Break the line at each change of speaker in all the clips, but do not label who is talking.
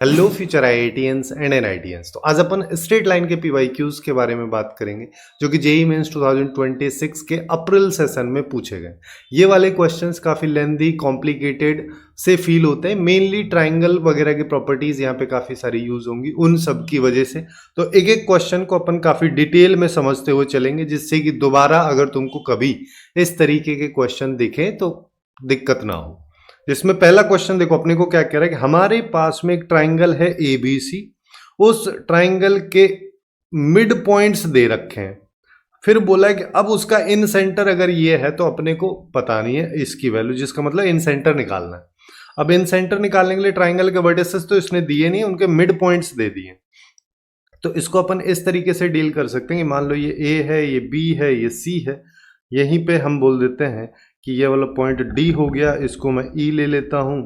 Hello future IITians and NITians. तो आज अपन स्ट्रेट लाइन के पीवाईक्यूज के बारे में बात करेंगे जो कि जेईई मेंस 2026 के अप्रैल सेशन में पूछे गए। ये वाले क्वेश्चंस काफ़ी लेंदी कॉम्प्लिकेटेड से फील होते हैं। मेनली ट्राइंगल वगैरह की प्रॉपर्टीज यहाँ पे काफ़ी सारी यूज होंगी उन सब की वजह से। तो एक एक क्वेश्चन को अपन काफ़ी डिटेल में समझते हुए चलेंगे जिससे कि दोबारा अगर तुमको कभी इस तरीके के क्वेश्चन दिखे तो दिक्कत ना हो। जिसमें पहला क्वेश्चन देखो अपने को क्या कह रहा है कि हमारे पास में एक ट्राइंगल है एबीसी, उस ट्राइंगल के मिड पॉइंट्स दे रखे हैं। फिर बोला है कि अब उसका इन सेंटर अगर ये है तो अपने को पता नहीं है इसकी वैल्यू, जिसका मतलब इन सेंटर निकालना है। अब इन सेंटर निकालने के लिए ट्राइंगल के वर्टिसेस तो इसने दिए नहीं, उनके मिड पॉइंट्स दे दिए। तो इसको अपन इस तरीके से डील कर सकते हैं कि मान लो ये ए है, ये बी है, ये सी है। यहीं पे हम बोल देते हैं कि ये वाला पॉइंट डी हो गया, इसको मैं ई ले लेता हूं,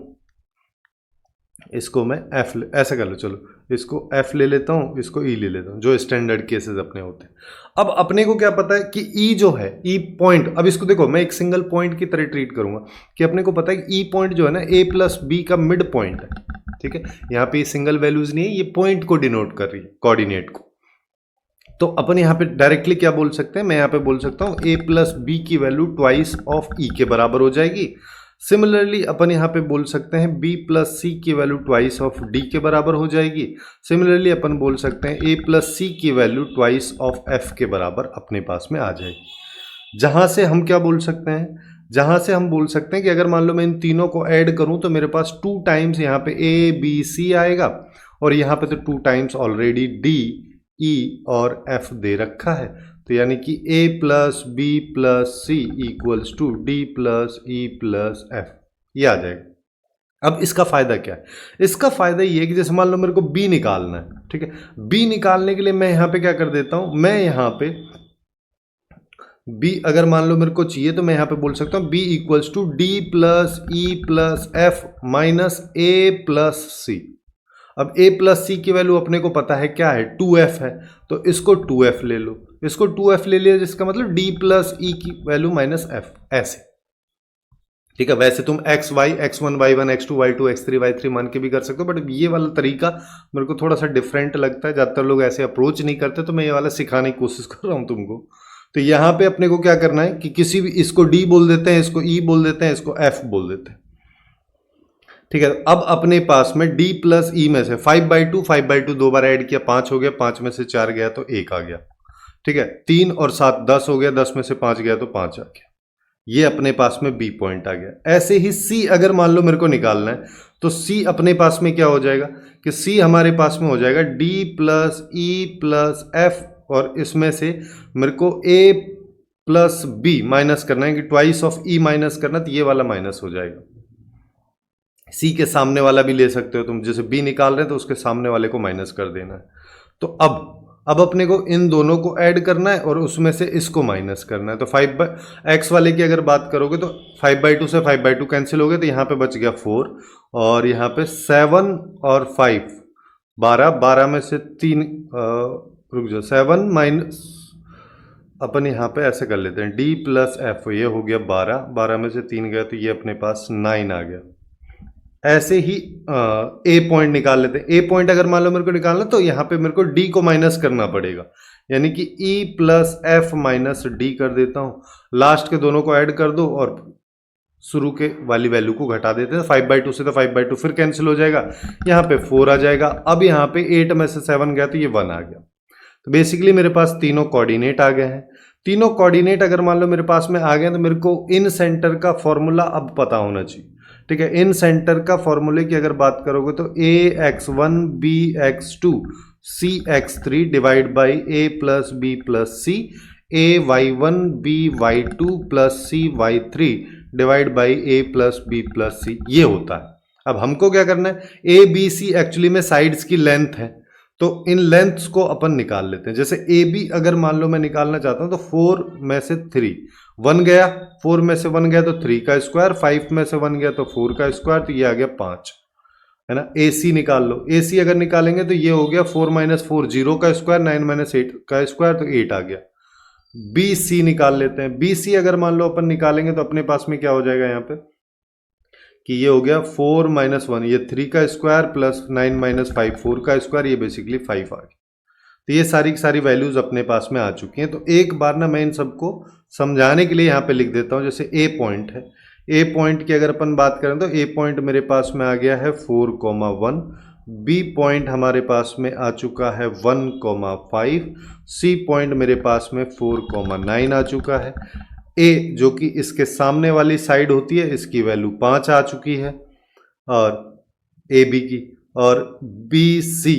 इसको मैं एफ ऐसा कर लो, चलो इसको एफ ले लेता हूं, इसको ई ले लेता हूं, जो स्टैंडर्ड केसेस अपने होते हैं। अब अपने को क्या पता है कि ई जो है ई पॉइंट, अब इसको देखो मैं एक सिंगल पॉइंट की तरह ट्रीट करूंगा कि अपने को पता है कि ई पॉइंट जो है ना ए प्लस बी का मिड पॉइंट है। ठीक है, यहाँ पे सिंगल वैल्यूज नहीं है, ये पॉइंट को डिनोट कर रही है, कोऑर्डिनेट को। तो अपन यहाँ पे डायरेक्टली क्या बोल सकते हैं, मैं यहाँ पे बोल सकता हूँ a प्लस बी की वैल्यू ट्वाइस ऑफ e के बराबर हो जाएगी। सिमिलरली अपन यहाँ पे बोल सकते हैं b प्लस सी की वैल्यू ट्वाइस ऑफ d के बराबर हो जाएगी। सिमिलरली अपन बोल सकते हैं a प्लस सी की वैल्यू ट्वाइस ऑफ f के बराबर अपने पास में आ जाएगी। जहाँ से हम क्या बोल सकते हैं, जहाँ से हम बोल सकते हैं कि अगर मान लो मैं इन तीनों को ऐड करूँ तो मेरे पास 2 टाइम्स यहाँ पे a b c आएगा, और यहाँ पे तो 2 टाइम्स ऑलरेडी d E और F दे रखा है। तो यानी कि A plus B plus C equals to D plus E plus F, ये आ जाएगा। अब इसका फायदा क्या है, इसका फायदा ये है कि जैसे मान लो मेरे को B निकालना है, ठीक है, B निकालने के लिए मैं यहाँ पे क्या कर देता हूँ, मैं यहाँ पे B अगर मान लो मेरे को चाहिए तो मैं यहाँ पे बोल सकता हूँ B equals to D plus E plus F minus A plus C. अब a प्लस सी की वैल्यू अपने को पता है क्या है, 2f है, तो इसको 2f ले लो, इसको 2f ले लिया, जिसका मतलब d प्लस ई की वैल्यू माइनस f, ऐसे। ठीक है, वैसे तुम x y x1 y1 x2 y2 x3 y3 मान के भी कर सकते हो, बट ये वाला तरीका मेरे को थोड़ा सा डिफरेंट लगता है, ज़्यादातर लोग ऐसे अप्रोच नहीं करते, तो मैं ये वाला सिखाने की कोशिश कर रहा हूँ तुमको। तो यहाँ पे अपने को क्या करना है कि किसी भी, इसको d बोल देते हैं, इसको e बोल देते हैं, इसको f बोल देते हैं। ठीक है, अब अपने पास में d प्लस ई में से 5/2 दो बार ऐड किया 5 हो गया, 5 में से 4 गया तो 1 आ गया। ठीक है, 3 और 7 10 हो गया, 10 में से 5 गया तो 5 आ गया। ये अपने पास में b पॉइंट आ गया। ऐसे ही c अगर मान लो मेरे को निकालना है तो c अपने पास में क्या हो जाएगा कि c हमारे पास में हो जाएगा d plus E plus F, और इसमें से मेरे को a प्लस बी माइनस करना है कि ट्वाइस ऑफ e माइनस करना, तो ये वाला माइनस हो जाएगा। सी के सामने वाला भी ले सकते हो तुम, जैसे बी निकाल रहे हैं तो उसके सामने वाले को माइनस कर देना है। तो अब अपने को इन दोनों को ऐड करना है और उसमें से इसको माइनस करना है। तो 5/x वाले की अगर बात करोगे तो 5/2 से 5/2 कैंसिल हो गए, तो यहाँ पे बच गया 4, और यहाँ पे 7 और 5 12 में से 3 रुक जाओ 7 माइनस, अपन यहाँ पे ऐसे कर लेते हैं d प्लस एफ, ये हो गया 12 में से 3 गया तो ये अपने पास 9 आ गया। ऐसे ही ए पॉइंट निकाल लेते हैं। ए पॉइंट अगर मान लो मेरे को निकालना तो यहाँ पे मेरे को डी को माइनस करना पड़ेगा, यानी कि ई प्लस एफ माइनस डी कर देता हूँ। लास्ट के दोनों को ऐड कर दो और शुरू के वाली वैल्यू को घटा देते हैं। 5/2 से तो 5/2 फिर कैंसिल हो जाएगा, यहाँ पे 4 आ जाएगा। अब यहाँ पे 8 में से 7 गया तो ये 1 आ गया। तो बेसिकली मेरे पास तीनों कोऑर्डिनेट आ गए हैं। तीनों कोऑर्डिनेट अगर मान लो मेरे पास में आ गए तो मेरे को इन सेंटर का फॉर्मूला अब पता होना चाहिए। ठीक है, इन सेंटर का फॉर्मूले की अगर बात करोगे तो ax1 bx2 cx3 divide by a plus B plus C ay1 by2 plus cy3 divide by a plus B plus C, ये होता है। अब हमको क्या करना है, a b c एक्चुअली में साइड्स की लेंथ है, तो इन लेंथ्स को अपन निकाल लेते हैं। जैसे ए बी अगर मान लो मैं निकालना चाहता हूं तो 4 में से 3 1 गया, 4 में से 1 गया तो 3 का स्क्वायर, 5 में से 1 गया तो 4 का स्क्वायर, तो ये आ गया 5, है ना। ए सी निकाल लो, ए सी अगर निकालेंगे तो ये हो गया 4 माइनस 4 0 का स्क्वायर, 9 माइनस 8 का स्क्वायर, तो 8 आ गया। बी सी निकाल लेते हैं। बी सी अगर मान लो अपन निकालेंगे तो अपने पास में क्या हो जाएगा यहाँ पे कि ये हो गया 4 माइनस 1, ये 3 का स्क्वायर प्लस 9 माइनस 5 4 का स्क्वायर, ये बेसिकली 5 आ गया। तो ये सारी की सारी वैल्यूज अपने पास में आ चुकी हैं। तो एक बार ना मैं इन सबको समझाने के लिए यहाँ पे लिख देता हूँ। जैसे ए पॉइंट है, ए पॉइंट की अगर अपन बात करें तो ए पॉइंट मेरे पास में आ गया है 4,1, बी पॉइंट हमारे पास में आ चुका है 1,5, सी पॉइंट मेरे पास में 4,9 आ चुका है। ए जो कि इसके सामने वाली साइड होती है, इसकी वैल्यू 5 आ चुकी है, और ए बी की, और बी सी,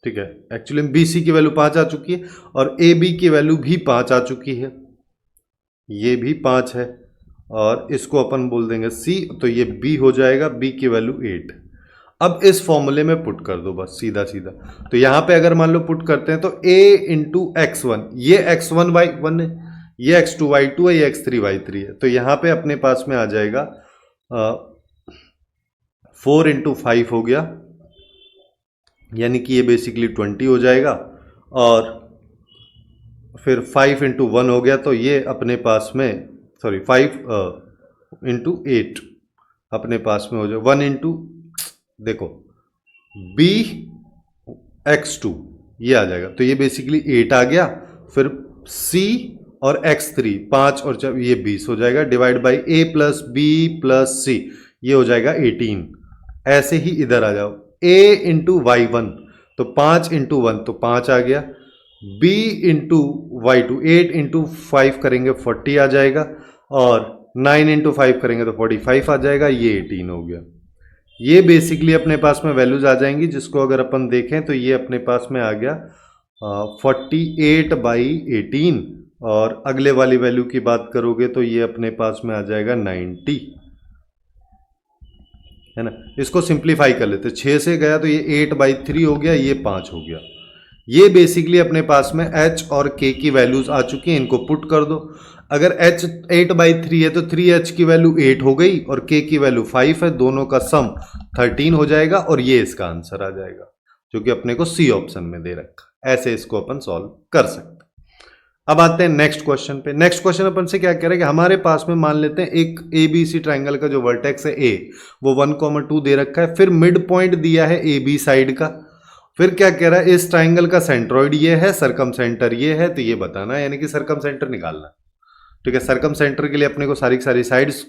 ठीक है, एक्चुअली बी सी की वैल्यू 5 आ चुकी है, और ए बी की वैल्यू भी 5 आ चुकी है, ये भी 5 है, और इसको अपन बोल देंगे सी, तो ये बी हो जाएगा, बी की वैल्यू 8। अब इस फॉर्मूले में पुट कर दो बस सीधा सीधा। तो यहां पे अगर मान लो पुट करते हैं तो a इंटू x1, ये x1 y1 है, ये x2 y2 है, ये x3 y3 है। तो यहां पे अपने पास में आ जाएगा 4 इंटू 5 हो गया, यानी कि ये बेसिकली 20 हो जाएगा, और फिर 5 इंटू 1 हो गया, तो ये अपने पास में 5 इंटू 8 अपने पास में हो जाए 1 इंटू, देखो b x2 ये आ जाएगा, तो ये बेसिकली 8 आ गया, फिर c और x3 5 और 4 ये 20 हो जाएगा, divide by a plus B plus C, ये हो जाएगा 18। ऐसे ही इधर आ जाओ, a इंटू y1, तो 5 इंटू 1 तो 5 आ गया, b इंटू y2 8 इंटू 5 करेंगे 40 आ जाएगा, और 9 इंटू 5 करेंगे तो 45 आ जाएगा, ये 18 हो गया। ये बेसिकली अपने पास में वैल्यूज आ जाएंगी, जिसको अगर अपन देखें तो ये अपने पास में आ गया 48/18, और अगले वाली वैल्यू की बात करोगे तो ये अपने पास में आ जाएगा 90, है ना। इसको सिंप्लीफाई कर लेते, 6 से गया तो ये 8/3 हो गया, ये 5 हो गया। ये बेसिकली अपने पास में h और k की वैल्यूज आ चुकी हैं, इनको पुट कर दो। अगर h 8/3 है तो 3h की वैल्यू 8 हो गई और k की वैल्यू 5 है, दोनों का सम 13 हो जाएगा, और ये इसका आंसर आ जाएगा, जो कि अपने को सी ऑप्शन में दे रखा। ऐसे इसको अपन सॉल्व कर सकते हैं। अब आते हैं नेक्स्ट क्वेश्चन पे। नेक्स्ट क्वेश्चन अपन से क्या कह रहा है कि हमारे पास में मान लेते हैं एक ए बी सी ट्राइंगल का जो वर्टेक्स है ए, वो 1,2 दे रखा है, फिर मिड पॉइंट दिया है ए बी साइड का, फिर क्या कह रहा है इस ट्राइंगल का सेंट्रॉइड ये है, सरकम सेंटर ये है, तो ये बताना है, यानी कि सरकम सेंटर निकालना। ठीक है, सरकम सेंटर के लिए अपने को सारी सारी साइड्स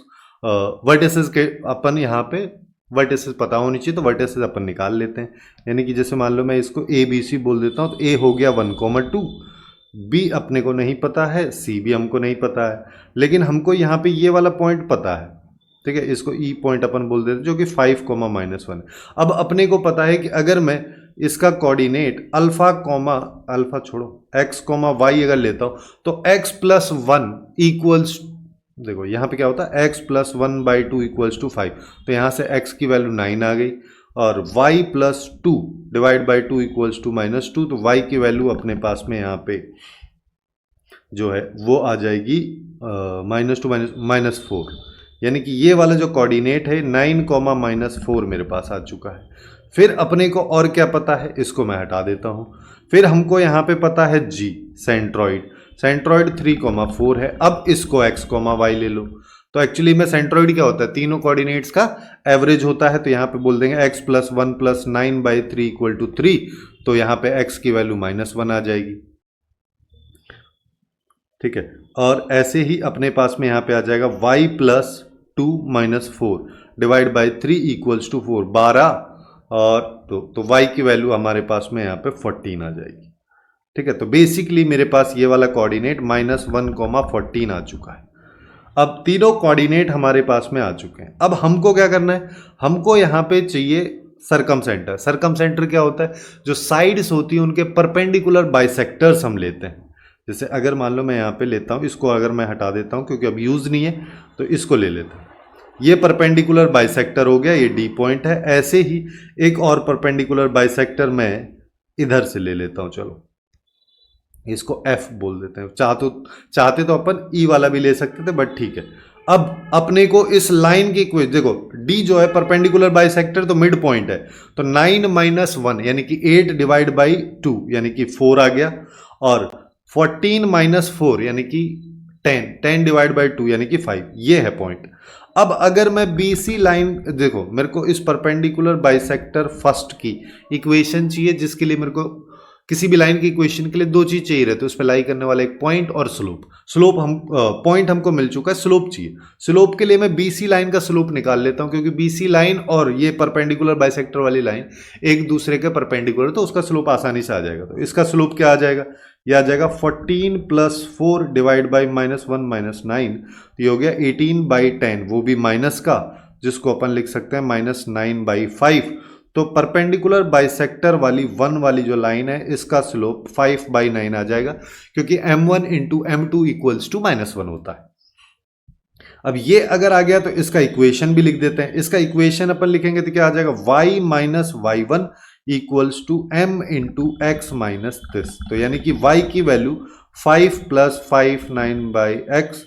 वर्टिसेस के अपन यहाँ पे वर्टिसेस पता होनी चाहिए, तो वर्टिसेस अपन निकाल लेते हैं। यानी कि जैसे मान लो मैं इसको ए बी सी बोल देता हूँ, तो ए हो गया 1,2, बी अपने को नहीं पता है, सी भी हमको नहीं पता है, लेकिन हमको यहाँ पे ये वाला पॉइंट पता है। ठीक है, इसको ई पॉइंट अपन बोल देते हैं, जो कि 5,-1 है। अब अपने को पता है कि अगर मैं इसका कोऑर्डिनेट अल्फा छोड़ो x, y अगर लेता हूं तो x प्लस 1 इक्वल्स, देखो यहाँ पे क्या होता है x प्लस 1/2 इक्वल्स टू 5, तो यहाँ से x की वैल्यू 9 आ गई, और y plus 2 divide by 2 equals to -2, तो y की वैल्यू अपने पास में यहाँ पे जो है वो आ जाएगी -2 -4, यानी कि ये वाला जो कोऑर्डिनेट है 9, -4 मेरे पास आ चुका है। फिर अपने को और क्या पता है, इसको मैं हटा देता हूं। फिर हमको यहाँ पे पता है g सेंट्रॉइड, 3,4 है। अब इसको x, y ले लो, तो एक्चुअली में सेंट्रॉइड क्या होता है, तीनों कोऑर्डिनेट्स का एवरेज होता है, तो यहाँ पे बोल देंगे x plus 1 plus 9/3 equal to 3, तो यहाँ पे x की वैल्यू -1 आ जाएगी। ठीक है, और ऐसे ही अपने पास में यहाँ पे आ जाएगा y plus 2 -4 divide by 3 equals to 4, 12, और तो y की वैल्यू हमारे पास में यहाँ पे 14 आ जाएगी। ठीक है, तो बेसिकली मेरे पास ये वाला कोऑर्डिनेट -1,14 आ चुका है। अब तीनों कोऑर्डिनेट हमारे पास में आ चुके हैं। अब हमको क्या करना है, हमको यहाँ पे चाहिए सरकम सेंटर। सरकम सेंटर क्या होता है, जो साइड्स होती हैं उनके परपेंडिकुलर बाइसेक्टर्स हम लेते हैं। जैसे अगर मान लो मैं यहाँ पे लेता हूँ, इसको अगर मैं हटा देता हूँ क्योंकि अब यूज़ नहीं है, तो इसको ले लेता हूँ, ये परपेंडिकुलर बाइसेक्टर हो गया, ये डी पॉइंट है। ऐसे ही एक और परपेंडिकुलर बाइसेक्टर मैं इधर से ले लेता हूं, चलो इसको एफ बोल देते हैं। चाहते तो अपन ई वाला भी ले सकते थे, बट ठीक है। अब अपने को इस लाइन की कोई, देखो डी जो है परपेंडिकुलर बाइसेक्टर, तो मिड पॉइंट है, तो 9 - 1 यानी कि 8 डिवाइड बाई 2 यानी कि 4 आ गया, और 14 - 4 यानी कि 10 डिवाइड बाई 2 यानी कि 5, ये है पॉइंट। अब अगर मैं BC लाइन, देखो मेरे को इस परपेंडिकुलर बाइसेक्टर फर्स्ट की इक्वेशन चाहिए, जिसके लिए मेरे को किसी भी लाइन की इक्वेशन के लिए दो चीज चाहिए रहती है, उस पर लाई करने वाला एक पॉइंट और स्लोप। स्लोप हम पॉइंट हमको मिल चुका है, स्लोप चाहिए। स्लोप के लिए मैं BC लाइन का स्लोप निकाल लेता हूं, क्योंकि BC लाइन और ये परपेंडिकुलर बाइसेक्टर वाली लाइन एक दूसरे के परपेंडिकुलर, तो उसका स्लोप आसानी से आ जाएगा। तो इसका स्लोप क्या आ जाएगा, यह आ जाएगा 14 + 4 डिवाइड बाई -1 - 9, तो ये हो गया 18/10, वो भी माइनस का, जिसको अपन लिख सकते हैं -9/5। तो परपेंडिकुलर बाइसेक्टर वाली 1 वाली जो लाइन है, इसका स्लोप 5/9 आ जाएगा, क्योंकि m1 × m2 = -1 होता है। अब ये अगर आ गया तो इसका इक्वेशन भी लिख देते हैं। इसका इक्वेशन अपन लिखेंगे तो क्या आ जाएगा, y - y1 = m × x - this। तो यानी कि y की वैल्यू 5 + 5 9/x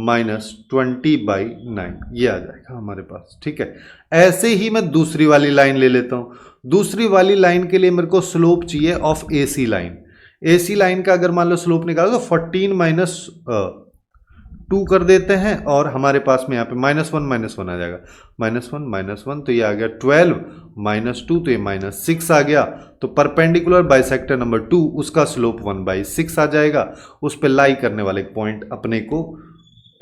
-20/9, ये आ जाएगा हमारे पास। ठीक है, ऐसे ही मैं दूसरी वाली लाइन ले लेता हूं। दूसरी वाली लाइन के लिए मेरे को स्लोप चाहिए of AC line. AC line का अगर मान लो स्लोप निकालो तो 14 - 2 कर देते हैं, और हमारे पास में यहाँ पे -1 आ जाएगा, -1 तो ये आ गया 12 - 2, तो ये -6 आ गया। तो परपेंडिकुलर बाइसेक्टर नंबर 2, उसका स्लोप 1/6 आ जाएगा। उस पर लाई करने वाले पॉइंट अपने को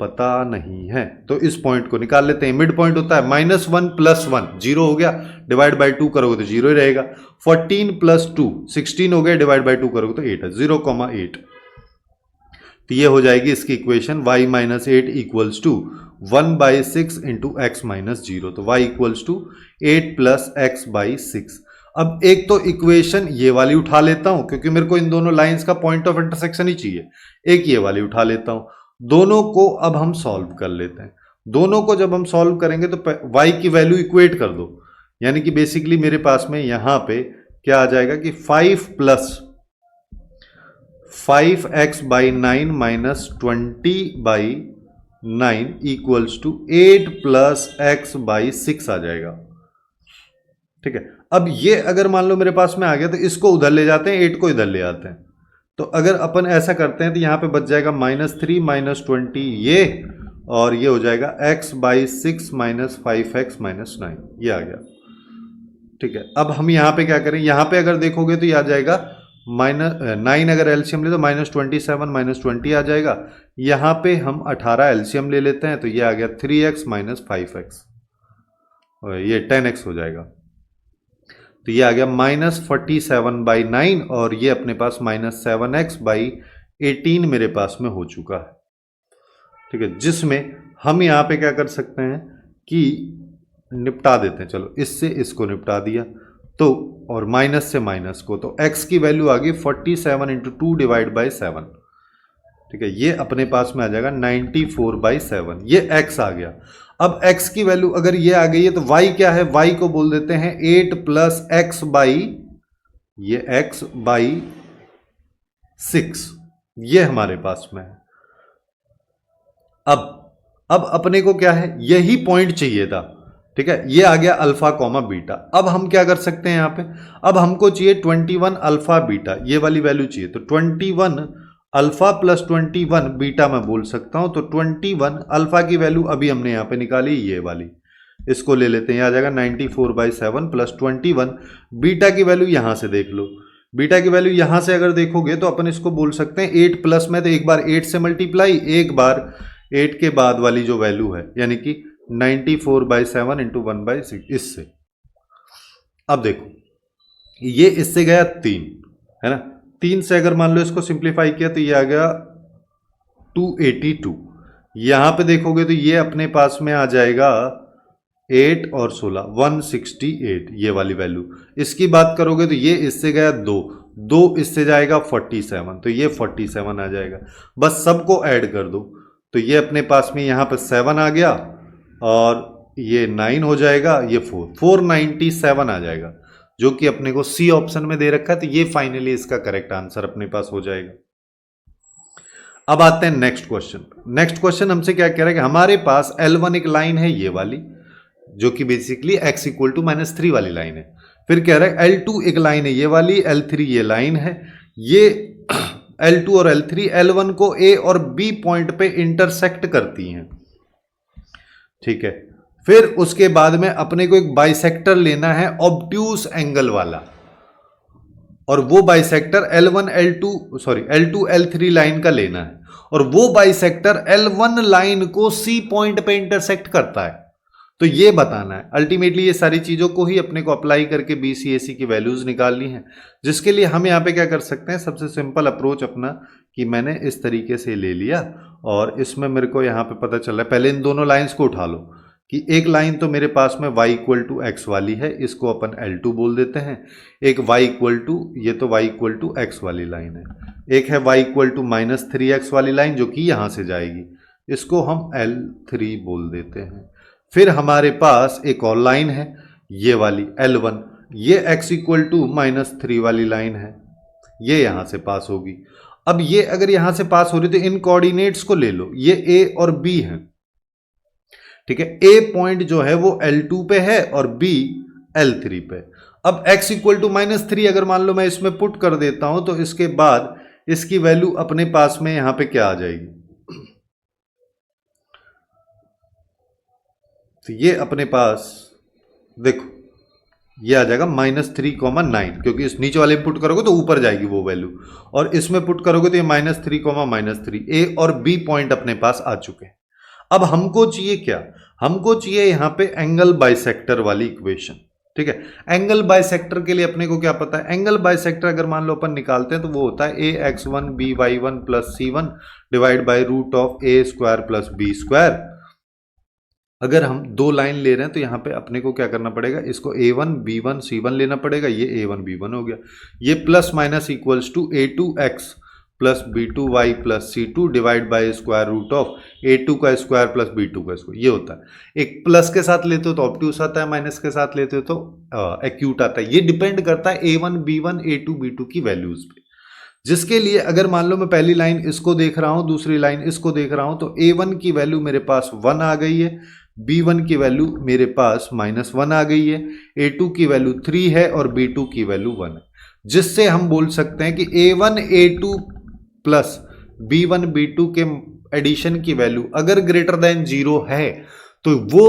पता नहीं है, तो इस पॉइंट को निकाल लेते हैं। मिड पॉइंट होता है -1 + 1 0 हो गया, डिवाइड बाई 2 करोगे तो 0 ही रहेगा। 14 + 2 16 हो गया, डिवाइड बाई 2 करोगे तो 8 है, 0,8। तो ये हो जाएगी इसकी इक्वेशन, y - 8 = 1/6 × x - 0। तो y = 8 + x/6। अब एक तो इक्वेशन ये वाली उठा लेता हूं, क्योंकि मेरे को इन दोनों लाइंस का पॉइंट ऑफ इंटरसेक्शन ही चाहिए। एक ये वाली उठा लेता हूं, दोनों को अब हम सॉल्व कर लेते हैं। दोनों को जब हम सॉल्व करेंगे तो y की वैल्यू इक्वेट कर दो, यानी कि बेसिकली मेरे पास में यहां पे क्या आ जाएगा कि 5 + 5x/9 - 20/9 = 8 + x/6 आ जाएगा। ठीक है, अब ये अगर मान लो मेरे पास में आ गया तो इसको उधर ले जाते हैं, 8 को इधर ले आते हैं। तो अगर अपन ऐसा करते हैं तो यहां पे बच जाएगा -3 - 20 ये, और ये हो जाएगा x/6 - 5x - 9, ये आ गया। ठीक है, अब हम यहां पे क्या करें, यहां पे अगर देखोगे तो ये आ जाएगा -9, अगर एलसीएम ले तो -27 - 20 आ जाएगा। यहां पे हम 18 एलसीएम ले लेते हैं, तो ये आ गया 3x - 5x, और ये 10x हो जाएगा। तो ये आ गया -47/9, और ये अपने पास -7x/18 मेरे पास में हो चुका है। ठीक है, जिसमें हम यहाँ पे क्या कर सकते हैं कि निपटा देते हैं। चलो इससे इसको निपटा दिया, तो और माइनस से माइनस को, तो x की वैल्यू आ गई 47 × 2 डिवाइड बाई 7। ठीक है, ये अपने पास में आ जाएगा 94/7, ये x आ गया। अब x की वैल्यू अगर ये आ गई है तो y क्या है, y को बोल देते हैं 8 + x/6, ये हमारे पास में है। अब अपने को क्या है, यही पॉइंट चाहिए था। ठीक है, ये आ गया अल्फा कॉमा बीटा। अब हम क्या कर सकते हैं यहां पे, अब हमको चाहिए 21 अल्फा बीटा, ये वाली वैल्यू चाहिए। तो 21 अल्फा + 21 बीटा मैं बोल सकता हूं। तो 21 अल्फा की वैल्यू अभी हमने यहां पे निकाली, ये वाली, इसको ले लेते हैं, यह आ जाएगा 94/7 + 21। बीटा की वैल्यू यहां से देख लो, बीटा की वैल्यू यहां से अगर देखोगे तो अपन इसको बोल सकते हैं 8 प्लस में, तो एक बार 8 से मल्टीप्लाई, एक बार 8 के बाद वाली जो वैल्यू है, यानी कि 94/7 × 1/6, इससे। अब देखो ये इससे गया 3, है ना, 3 से अगर मान लो इसको सिंप्लीफाई किया तो ये आ गया 282। यहां पे देखोगे तो ये अपने पास में आ जाएगा 8 और 16 168, ये वाली वैल्यू। इसकी बात करोगे तो ये इससे गया 2 इससे जाएगा 47, तो ये 47 आ जाएगा। बस सबको ऐड कर दो, तो ये अपने पास में यहां पर 7 आ गया, और ये 9 हो जाएगा, ये 497 आ जाएगा, जो कि अपने को सी ऑप्शन में दे रखा है। तो ये फाइनली इसका करेक्ट आंसर अपने पास हो जाएगा। अब आते हैं नेक्स्ट क्वेश्चन। नेक्स्ट क्वेश्चन हमसे क्या कह रहा है कि हमारे पास L1 एक लाइन है, ये वाली, जो कि बेसिकली x = -3 वाली लाइन है। फिर कह रहा है L2 एक लाइन है, ये वाली, L3 ये लाइन है। ये L2 और L3 L1 को A और B पॉइंट पे इंटरसेक्ट करती हैं। ठीक है। फिर उसके बाद में अपने को एक बाइसेक्टर लेना है ऑब्ट्यूस एंगल वाला, और वो bisector L1 L2 sorry L2 L3 line का लेना है, और वो बाइसेक्टर L1 लाइन को C पॉइंट पे इंटरसेक्ट करता है। तो ये बताना है। अल्टीमेटली ये सारी चीजों को ही अपने को अप्लाई करके BCAC की वैल्यूज निकालनी है, जिसके लिए हम यहाँ पे क्या कर सकते हैं, सबसे सिंपल अप्रोच अपना कि मैंने इस तरीके से ले लिया, और इसमें मेरे को यहाँ पे पता चल रहा है, पहले इन दोनों लाइंस को उठा लो कि एक लाइन तो मेरे पास में y इक्वल टू एक्स वाली है, इसको अपन L2 बोल देते हैं। एक y इक्वल टू, ये तो y इक्वल टू एक्स वाली लाइन है। एक है y इक्वल टू -3x वाली लाइन जो कि यहाँ से जाएगी, इसको हम L3 बोल देते हैं। फिर हमारे पास एक और लाइन है ये वाली L1, ये x इक्वल टू -3 वाली लाइन है, ये यहाँ से पास होगी। अब ये अगर यहाँ से पास हो रही तो इन कोऑर्डिनेट्स को ले लो, ये a और b है, ठीक है। a पॉइंट जो है वो L2 पे है और b L3 पे। अब x इक्वल टू -3 अगर मान लो मैं इसमें पुट कर देता हूं तो इसके बाद इसकी वैल्यू अपने पास में यहां पे क्या आ जाएगी, तो ये अपने पास देखो ये आ जाएगा -3,9, क्योंकि इस नीचे वाले पुट करोगे तो ऊपर जाएगी वो वैल्यू, और इसमें पुट करोगे तो ये -3,-3। a और b पॉइंट अपने पास आ चुके हैं। अब हमको चाहिए क्या, हमको चाहिए यहां पे एंगल बाइसेक्टर वाली इक्वेशन, ठीक है। एंगल बाइसेक्टर के लिए अपने को क्या पता है, एंगल बाइसेक्टर अगर मान लो अपन निकालते हैं तो वो होता है ax1 by1 plus c1 divide by root of a square plus b square. अगर हम दो लाइन ले रहे हैं तो यहाँ पे अपने को क्या करना पड़ेगा, इसको a1 b1 c1 लेना पड़ेगा, ये a1 b1 हो गया, ये plus minus equals to a2x plus b2y plus c2 divide by square root of a2 का स्क्वायर प्लस b2 का स्क्वायर, ये होता है। एक प्लस के साथ लेते हो तो ऑब्ट्यूस आता है, माइनस के साथ लेते हो तो एक्यूट आता है। ये डिपेंड करता है a1 b1 a2 b2 की वैल्यूज पे, जिसके लिए अगर मान लो मैं पहली लाइन इसको देख रहा हूं, दूसरी लाइन इसको देख रहा हूं, तो a1 की वैल्यू मेरे पास 1 आ गई है, b1 की वैल्यू मेरे पास -1 आ गई है, a2 की वैल्यू 3 है और b2 की वैल्यू 1 है, जिससे हम बोल सकते हैं कि a1 a2 plus b1 b2 के एडिशन की वैल्यू अगर ग्रेटर देन 0 है तो वो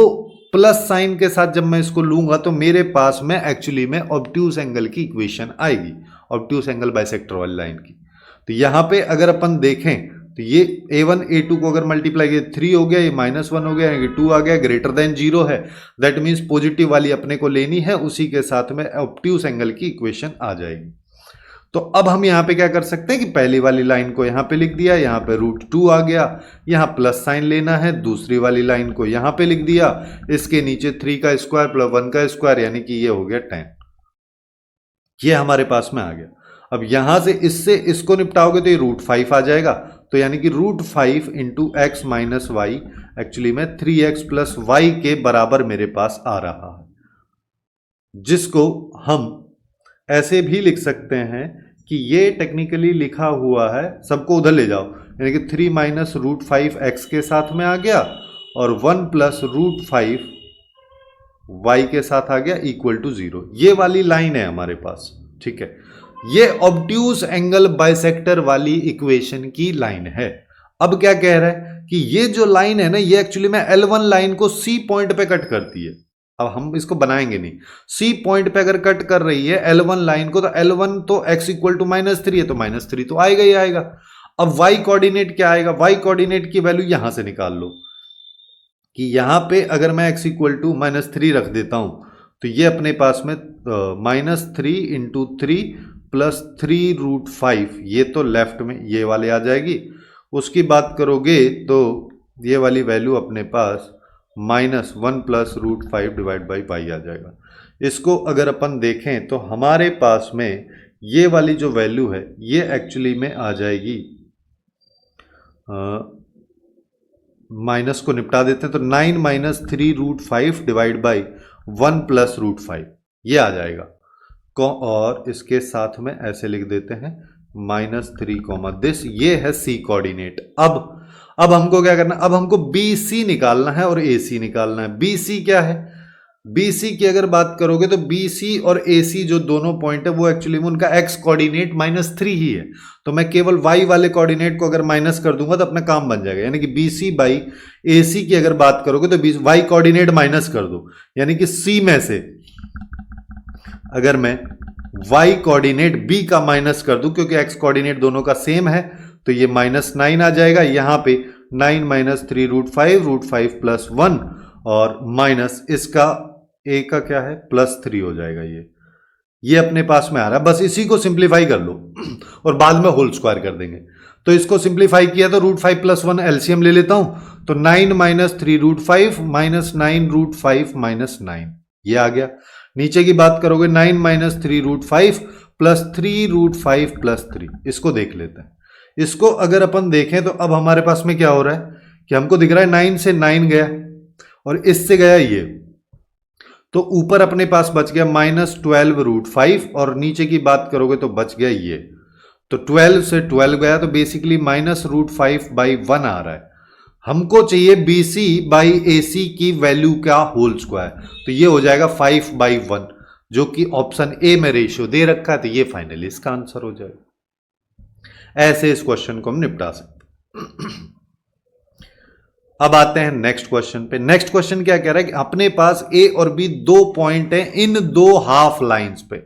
प्लस साइन के साथ जब मैं इसको लूंगा तो मेरे पास में एक्चुअली में ऑब्ट्यूस एंगल की इक्वेशन आएगी, ऑब्ट्यूस एंगल बाइसेक्टर वाली लाइन की। तो यहां पे अगर अपन देखें तो ये a1 a2 को अगर मल्टीप्लाई किया 3 हो गया, ये -1 हो गया, यानी कि 2 आ गया, ग्रेटर देन 0 है, दैट मीन्स पॉजिटिव वाली अपने को लेनी है, उसी के साथ में ऑब्ट्यूस एंगल की इक्वेशन आ जाएगी। तो अब हम यहाँ पे क्या कर सकते हैं कि पहली वाली लाइन को यहाँ पे लिख दिया, यहाँ पे √2 आ गया, यहाँ प्लस साइन लेना है, दूसरी वाली लाइन को यहाँ पे लिख दिया, इसके नीचे 3 का स्क्वायर प्लस 1 का स्क्वायर, यानी कि ये हो गया 10, ये हमारे पास में आ गया। अब यहां से इससे इसको निपटाओगे तो ये √5 आ जाएगा, तो यानी कि √5 into x minus y actually में 3x प्लस वाई के बराबर मेरे पास आ रहा है, जिसको हम ऐसे भी लिख सकते हैं कि ये टेक्निकली लिखा हुआ है, सबको उधर ले जाओ, यानी कि 3 माइनस √5x के साथ में आ गया और 1 प्लस √5 y के साथ आ गया इक्वल टू 0। ये वाली लाइन है हमारे पास, ठीक है। ये ऑब्ट्यूस एंगल बाइसेक्टर वाली इक्वेशन की लाइन है। अब क्या कह रहा है कि ये जो लाइन है ना, ये एक्चुअली में L1 लाइन को C पॉइंट पे कट करती है। अब हम इसको बनाएंगे नहीं, C पॉइंट पे अगर कट कर रही है L1 लाइन को, तो L1 तो x इक्वल टू -3 है, तो -3 तो आएगा ही आएगा। अब y कोऑर्डिनेट क्या आएगा, y कोऑर्डिनेट की वैल्यू यहां से निकाल लो कि यहां पे अगर मैं x इक्वल टू -3 रख देता हूं तो ये अपने पास में -3 इंटू 3 प्लस 3√5, ये तो लेफ्ट में ये वाले आ जाएगी। उसकी बात करोगे तो ये वाली वैल्यू अपने पास -1 प्लस √5 डिवाइड बाई पाई आ जाएगा। इसको अगर अपन देखें तो हमारे पास में ये वाली जो वैल्यू है ये एक्चुअली में आ जाएगी, माइनस को निपटा देते हैं तो 9 माइनस 3√5 डिवाइड बाई 1 प्लस √5 ये आ जाएगा, और इसके साथ में ऐसे लिख देते हैं -3 दिस, ये है C कोऑर्डिनेट। अब हमको क्या करना है, अब हमको BC निकालना है और AC निकालना है। BC क्या है, BC की अगर बात करोगे तो BC और AC जो दोनों पॉइंट है वो एक्चुअली में उनका x कोऑर्डिनेट -3 ही है, तो मैं केवल y वाले कोऑर्डिनेट को अगर माइनस कर दूंगा तो अपना काम बन जाएगा। यानी कि BC बाई AC की अगर बात करोगे तो y कोऑर्डिनेट माइनस कर दो, यानी कि C में से अगर मैं y कोऑर्डिनेट B का माइनस कर दूं, क्योंकि x कोऑर्डिनेट दोनों का सेम है, तो ये -9 आ जाएगा। यहां पे 9 - 3 √5 प्लस 1 और माइनस इसका a का क्या है +3 हो जाएगा। ये अपने पास में आ रहा है, बस इसी को सिंप्लीफाई कर लो और बाद में होल स्क्वायर कर देंगे। तो इसको सिंप्लीफाई किया तो √5 + 1 एलसीएम ले लेता हूं, तो 9 - 3 √5 -9 √5 -9 ये आ गया। नीचे की बात करोगे 9 - 3 √5 प्लस 3 √5 प्लस 3, इसको देख लेते हैं। इसको अगर अपन देखें तो अब हमारे पास में क्या हो रहा है कि हमको दिख रहा है 9 से 9 गया और इससे गया ये, तो ऊपर अपने पास बच गया -12 √5 और नीचे की बात करोगे तो बच गया ये, तो 12 से 12 गया तो बेसिकली -√5/1 आ रहा है। हमको चाहिए BC बाई AC की वैल्यू का होल स्क्वायर, तो ये हो जाएगा 5/1, जो कि ऑप्शन ए में रेशियो दे रखा है, तो ये फाइनली इसका आंसर हो जाएगा। ऐसे इस क्वेश्चन को हम निपटा सकते। अब आते हैं नेक्स्ट क्वेश्चन पे। नेक्स्ट क्वेश्चन क्या कह रहा है कि अपने पास A और B दो पॉइंट हैं इन दो हाफ लाइंस पे।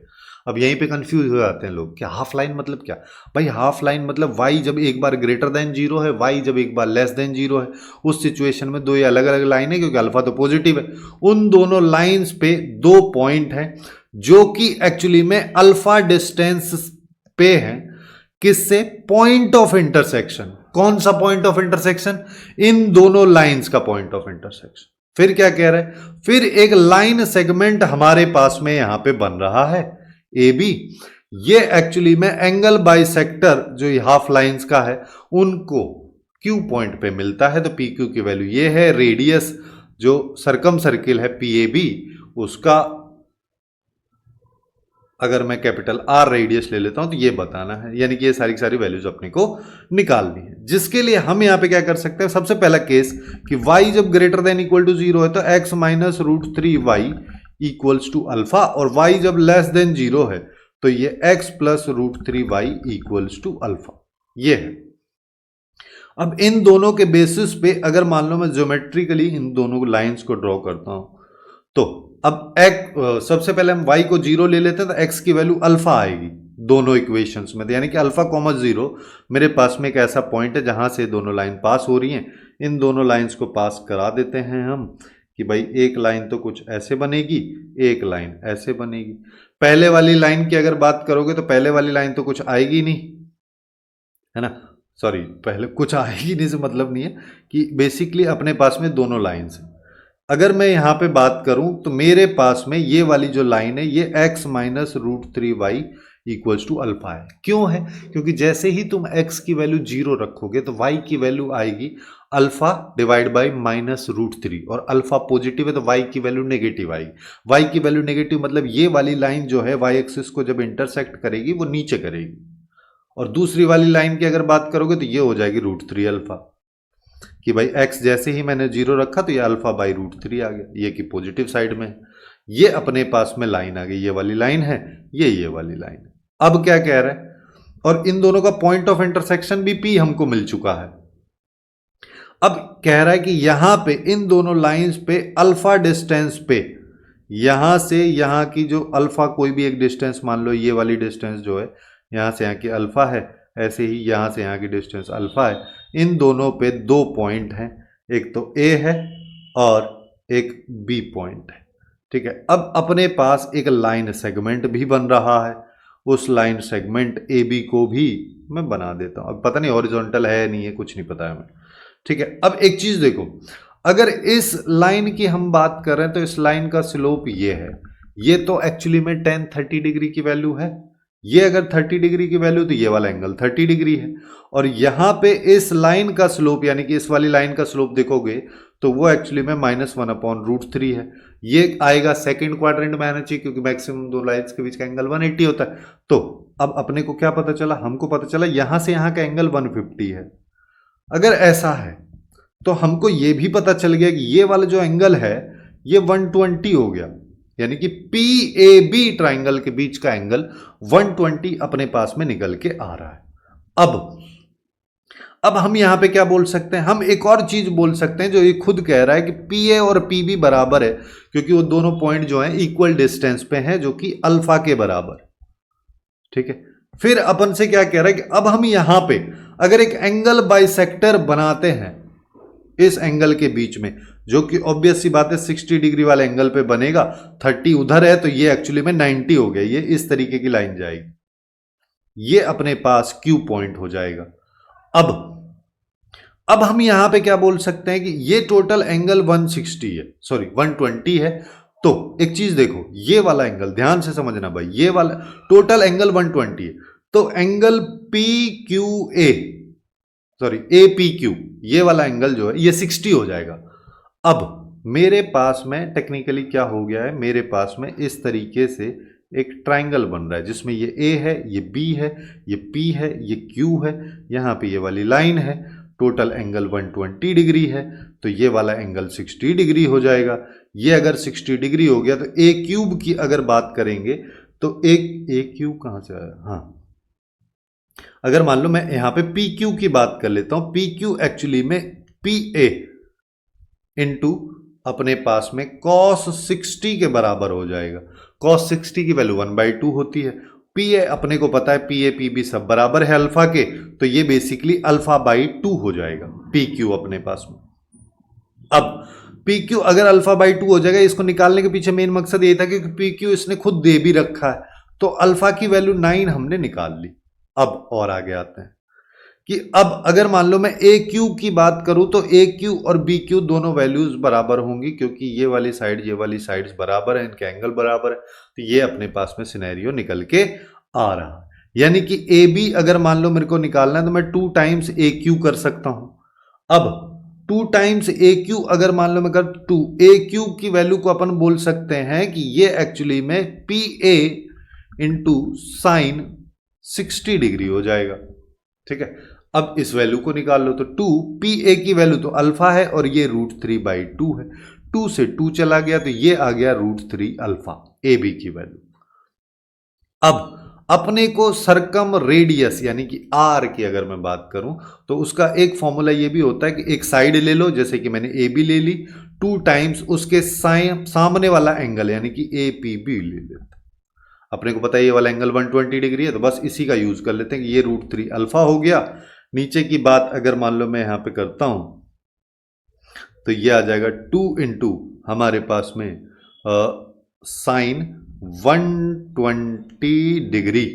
अब यहीं पे कंफ्यूज हो जाते हैं लोग कि हाफ लाइन मतलब क्या। भाई हाफ लाइन मतलब y जब एक बार ग्रेटर देन 0 है, y जब एक बार लेस देन 0 है, उस सिचुएशन में दो ये अलग अलग लाइन है, क्योंकि अल्फा तो पॉजिटिव है। उन दोनों लाइंस पे दो पॉइंट हैं जो कि एक्चुअली में अल्फा डिस्टेंस पे हैं। किससे? Point of intersection. कौन सा पॉइंट ऑफ इंटरसेक्शन? इन दोनों लाइंस का पॉइंट ऑफ इंटरसेक्शन। फिर क्या कह रहा है? फिर एक लाइन सेगमेंट हमारे पास में यहां पे बन रहा है AB। ये एक्चुअली में एंगल बाइसेक्टर जो हाफ लाइंस का है उनको Q पॉइंट पे मिलता है, तो PQ की वैल्यू ये है। रेडियस जो सर्कम सर्किल है PAB, उसका अगर मैं कैपिटल R रेडियस ले लेता हूं तो ये बताना है, यानी कि ये सारी की सारी वैल्यूज अपने को निकालनी है। जिसके लिए हम यहां पे क्या कर सकते हैं, सबसे पहला केस कि y जब ग्रेटर देन इक्वल टू 0 है तो x minus √3y equals to alpha, और y जब लेस देन 0 है तो ये x plus √3y equals to alpha. ये है। अब इन दोनों के बेसिस पे अगर मान लो मैं ज्योमेट्रिकली इन दोनों लाइंस को ड्रॉ करता हूं, तो अब सबसे पहले हम y को 0 ले लेते हैं, तो x की वैल्यू अल्फा आएगी दोनों इक्वेशंस में, यानी कि अल्फा कॉमा 0 मेरे पास में एक ऐसा पॉइंट है जहां से दोनों लाइन पास हो रही हैं। इन दोनों लाइंस को पास करा देते हैं हम कि भाई एक लाइन तो कुछ ऐसे बनेगी, एक लाइन ऐसे बनेगी। पहले वाली लाइन की अगर बात करोगे तो पहले वाली लाइन तो कुछ आएगी नहीं, है ना, सॉरी पहले कुछ आएगी नहीं से मतलब नहीं है कि बेसिकली अपने पास में दोनों लाइंस हैं। अगर मैं यहां पे बात करूं तो मेरे पास में ये वाली जो लाइन है ये x minus √3y equals to alpha है। क्यों है? क्योंकि जैसे ही तुम x की वैल्यू 0 रखोगे तो y की वैल्यू आएगी अल्फा डिवाइड बाई -√3, और अल्फा पॉजिटिव है तो y की वैल्यू नेगेटिव आएगी। y की वैल्यू नेगेटिव मतलब ये वाली लाइन जो है y एक्सिस को जब इंटरसेक्ट करेगी वो नीचे करेगी, और दूसरी वाली लाइन की अगर बात करोगे तो ये हो जाएगी √3 अल्फा, कि भाई x जैसे ही मैंने 0 रखा तो ये अल्फा बाई √3 आ गया, ये कि पॉजिटिव साइड में। ये अपने पास में लाइन आ गई, ये वाली लाइन है, ये वाली लाइन है। अब क्या कह रहा है, और इन दोनों का पॉइंट ऑफ इंटरसेक्शन भी P हमको मिल चुका है। अब कह रहा है कि यहां पे इन दोनों लाइंस पे अल्फा डिस्टेंस पे, यहां से यहां की जो अल्फा कोई भी एक डिस्टेंस मान लो, ये वाली डिस्टेंस जो है यहां से यहां की अल्फा है, ऐसे ही यहां से यहां की डिस्टेंस अल्फा है। इन दोनों पे दो पॉइंट हैं, एक तो A है और एक B पॉइंट है, ठीक है। अब अपने पास एक लाइन सेगमेंट भी बन रहा है, उस लाइन सेगमेंट AB को भी मैं बना देता हूं। अब पता नहीं हॉरिजॉन्टल है नहीं है, कुछ नहीं पता है हमें, ठीक है। अब एक चीज देखो, अगर इस लाइन की हम बात कर रहे हैं तो इस लाइन का स्लोप ये है, ये तो एक्चुअली में tan 30 डिग्री की वैल्यू है। ये अगर 30 डिग्री की वैल्यू तो ये वाला एंगल 30 डिग्री है, और यहां पे इस लाइन का स्लोप यानी कि इस वाली लाइन का स्लोप देखोगे तो वो एक्चुअली में -1/√3 है। ये आएगा सेकंड क्वाड्रेंट में आना चाहिए, क्योंकि मैक्सिमम दो लाइन्स के बीच का एंगल 180 होता है। तो अब अपने को क्या पता चला, हमको पता चला यहां से यहां का एंगल 150 है। अगर ऐसा है तो हमको ये भी पता चल गया कि ये वाला जो एंगल है ये 120 हो गया, यानी कि PAB ट्राइंगल के बीच का एंगल 120 अपने पास में निकल के आ रहा है। अब हम यहां पे क्या बोल सकते हैं, हम एक और चीज बोल सकते हैं जो ये खुद कह रहा है कि PA और PB बराबर है, क्योंकि वो दोनों पॉइंट जो हैं इक्वल डिस्टेंस पे हैं, जो कि अल्फा के बराबर। ठीक है, फिर अपन से क्या कह रहा है कि अब हम यहां पे अगर एक एंगल बाइसेक्टर बनाते हैं इस एंगल के बीच में, जो कि ऑब्वियस सी बात है 60 डिग्री वाले एंगल पे बनेगा, 30 उधर है तो ये एक्चुअली में 90 हो गया, ये इस तरीके की लाइन जाएगी, ये अपने पास Q पॉइंट हो जाएगा। अब हम यहां पे क्या बोल सकते हैं कि ये टोटल एंगल 160 है, सॉरी 120 है। तो एक चीज देखो, ये वाला एंगल ध्यान से समझना भाई, ये वाला टोटल एंगल 120 है, तो एंगल PQA सॉरी APQ ये वाला एंगल जो है ये 60 हो जाएगा। अब मेरे पास में टेक्निकली क्या हो गया है, मेरे पास में इस तरीके से एक ट्राइंगल बन रहा है जिसमें ये A है, ये B है, ये P है, ये Q है, यहां पे ये वाली लाइन है, टोटल एंगल 120 डिग्री है, तो ये वाला एंगल 60 डिग्री हो जाएगा। ये अगर 60 डिग्री हो गया तो A क्यूब की अगर बात करेंगे तो A क्यूब कहां से आया, हाँ, अगर मान लो मैं यहां पे PQ की बात कर लेता हूं, PQ एक्चुअली में PA इंटू अपने पास में cos 60 के बराबर हो जाएगा। cos 60 की वैल्यू 1/2 होती है। PA अपने को पता है PA PB सब बराबर है अल्फा के, तो ये बेसिकली अल्फा/2 हो जाएगा PQ अपने पास में। अब PQ अगर अल्फा/2 हो जाएगा, इसको निकालने के पीछे मेन मकसद ये था कि PQ इसने खुद दे भी रखा है, तो अल्फा की वैल्यू 9 हमने निकाल ली। अब और आगे आते हैं कि अब अगर मान लो मैं AQ की बात करूं तो AQ और BQ दोनों वैल्यूज बराबर होंगी, क्योंकि ये वाली साइड ये वाली साइड्स बराबर है, इनके एंगल बराबर है, तो ये अपने पास में सिनेरियो निकल के आ रहा है। यानी कि AB अगर मान लो मेरे को निकालना है तो मैं 2 टाइम्स AQ कर सकता हूं। अब 2 टाइम्स AQ अगर मान लो मैं कर 2 AQ की वैल्यू को अपन बोल सकते हैं कि ये एक्चुअली में PA इंटू साइन 60 डिग्री हो जाएगा। ठीक है, अब इस वैल्यू को निकाल लो तो 2 PA की वैल्यू तो अल्फा है और ये √3/2 है, 2 से 2 चला गया तो ये आ गया √3 अल्फा AB की वैल्यू। अब अपने को सरकम रेडियस यानी कि R की अगर मैं बात करूं तो उसका एक फॉर्मूला ये भी होता है कि एक साइड ले लो, जैसे कि मैंने AB ले ली, 2 टाइम्स उसके सामने वाला एंगल यानी कि APB ले लेते। अपने को पता है ये वाला एंगल 120 डिग्री है, तो बस इसी का यूज कर लेते हैं कि ये √3 अल्फा हो गया। नीचे की बात अगर मान लो मैं यहां पे करता हूं तो ये आ जाएगा 2 इंटू हमारे पास में साइन 120 डिग्री,